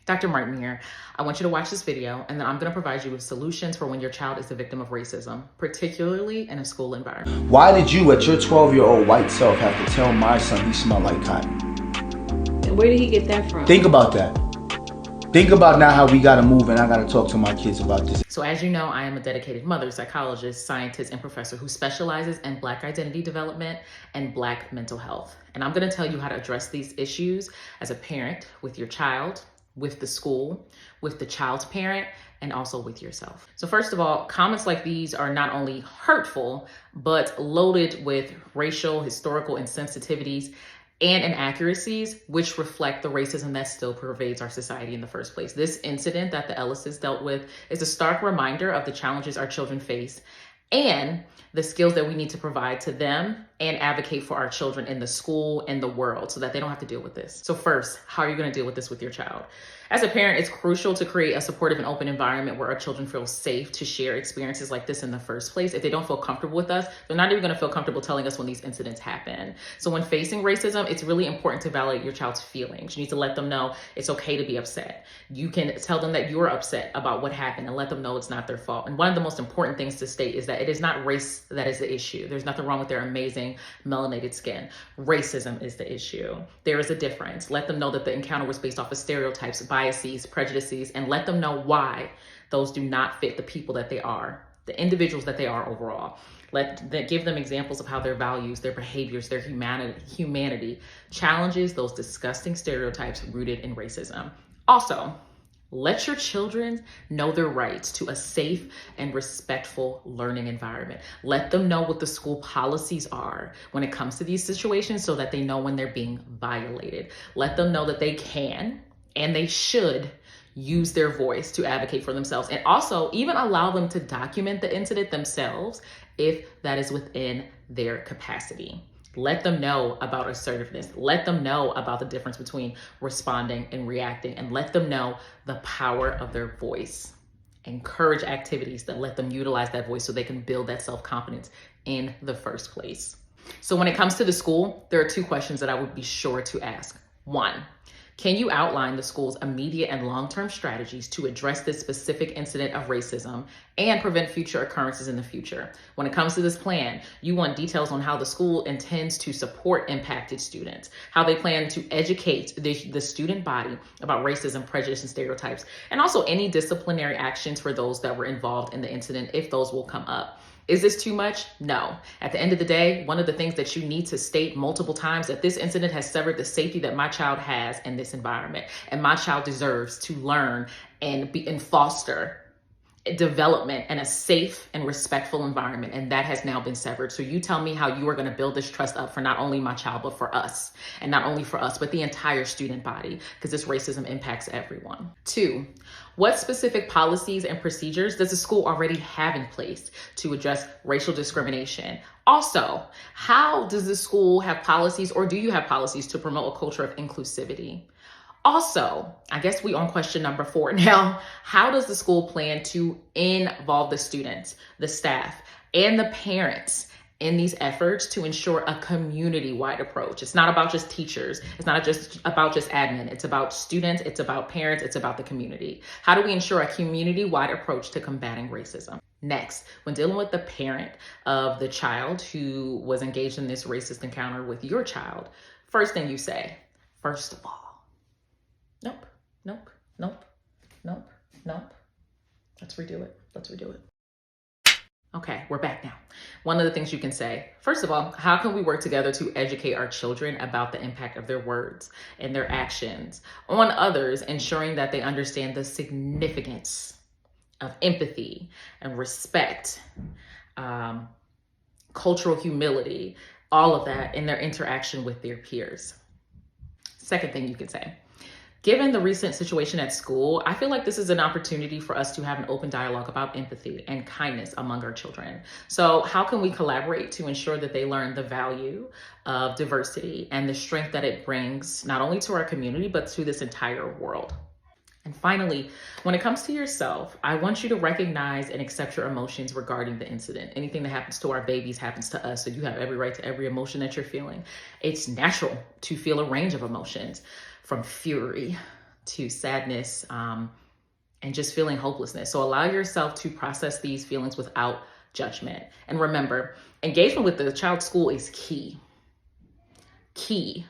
Dr. Martin here. I want you to watch this video, and then I'm going to provide you with solutions for when your child is a victim of racism, particularly in a school environment. Why did you, at your 12-year-old white self, have to tell my son he smelled like cotton? And where did he get that from? Think about that. Think about now how we got to move, and I got to talk to my kids about this. So as you know, I am a dedicated mother, psychologist, scientist, and professor who specializes in Black identity development and Black mental health. And I'm going to tell you how to address these issues as a parent with your child, with the school, with the child's parent, and also with yourself. So first of all, comments like these are not only hurtful, but loaded with racial, historical insensitivities and inaccuracies, which reflect the racism that still pervades our society in the first place. This incident that the Ellises dealt with is a stark reminder of the challenges our children face and the skills that we need to provide to them and advocate for our children in the school and the world so that they don't have to deal with this. So first, how are you going to deal with this with your child? As a parent, it's crucial to create a supportive and open environment where our children feel safe to share experiences like this in the first place. If they don't feel comfortable with us, they're not even going to feel comfortable telling us when these incidents happen. So when facing racism, it's really important to validate your child's feelings. You need to let them know it's okay to be upset. You can tell them that you're upset about what happened and let them know it's not their fault. And one of the most important things to state is that it is not race that is the issue. There's nothing wrong with their amazing melanated skin. Racism is the issue. There is a difference. Let them know that the encounter was based off of stereotypes, biases, prejudices, and let them know why those do not fit the people that they are, the individuals that they are overall. Give them examples of how their values, their behaviors, their humanity challenges those disgusting stereotypes rooted in racism. Also, let your children know their rights to a safe and respectful learning environment. Let them know what the school policies are when it comes to these situations so that they know when they're being violated. Let them know that they can and they should use their voice to advocate for themselves, and also even allow them to document the incident themselves if that is within their capacity. Let them know about assertiveness. Let them know about the difference between responding and reacting, and let them know the power of their voice. Encourage activities that let them utilize that voice so they can build that self-confidence in the first place. So when it comes to the school, there are two questions that I would be sure to ask. One, can you outline the school's immediate and long-term strategies to address this specific incident of racism and prevent future occurrences in the future? When it comes to this plan, you want details on how the school intends to support impacted students, how they plan to educate the student body about racism, prejudice, and stereotypes, and also any disciplinary actions for those that were involved in the incident if those will come up. Is this too much? No. At the end of the day, one of the things that you need to state multiple times that this incident has severed the safety that my child has in this environment. And my child deserves to learn and foster development in a safe and respectful environment. And that has now been severed. So you tell me how you are going to build this trust up for not only my child, but for us. And not only for us, but the entire student body, because this racism impacts everyone. Two, what specific policies and procedures does the school already have in place to address racial discrimination? Also, how does the school have policies, or do you have policies to promote a culture of inclusivity? Also, I guess we on question number 4 now. How does the school plan to involve the students, the staff, and the parents in these efforts to ensure a community-wide approach? It's not about just teachers. It's not just about just admin. It's about students. It's about parents. It's about the community. How do we ensure a community-wide approach to combating racism? Next, when dealing with the parent of the child who was engaged in this racist encounter with your child, first thing you say, first of all, nope, nope, nope, nope, nope. Let's redo it. Let's redo it. Okay, we're back now. One of the things you can say, first of all, how can we work together to educate our children about the impact of their words and their actions on others, ensuring that they understand the significance of empathy and respect, cultural humility, all of that in their interaction with their peers. Second thing you can say, given the recent situation at school, I feel like this is an opportunity for us to have an open dialogue about empathy and kindness among our children. So how can we collaborate to ensure that they learn the value of diversity and the strength that it brings not only to our community, but to this entire world? And finally, when it comes to yourself, I want you to recognize and accept your emotions regarding the incident. Anything that happens to our babies happens to us. So you have every right to every emotion that you're feeling. It's natural to feel a range of emotions, from fury to sadness, and just feeling hopelessness. So allow yourself to process these feelings without judgment. And remember, engagement with the child's school is key. Key.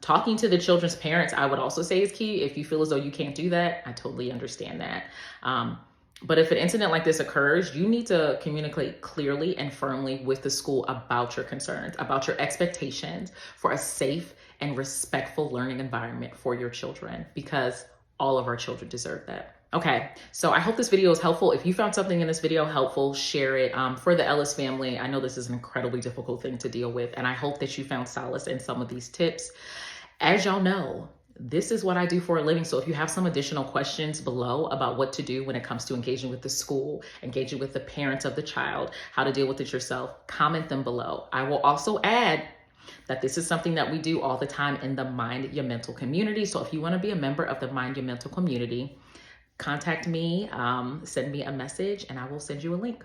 Talking to the children's parents, I would also say, is key. If you feel as though you can't do that, I totally understand that. But if an incident like this occurs, you need to communicate clearly and firmly with the school about your concerns, about your expectations for a safe and respectful learning environment for your children, because all of our children deserve that. Okay, so I hope this video is helpful. If you found something in this video helpful, share it. For the Ellis family, I know this is an incredibly difficult thing to deal with, and I hope that you found solace in some of these tips. As y'all know, this is what I do for a living. So if you have some additional questions below about what to do when it comes to engaging with the school, engaging with the parents of the child, how to deal with it yourself, comment them below. I will also add that this is something that we do all the time in the Mind Your Mental community. So if you want to be a member of the Mind Your Mental community, contact me, send me a message, and I will send you a link.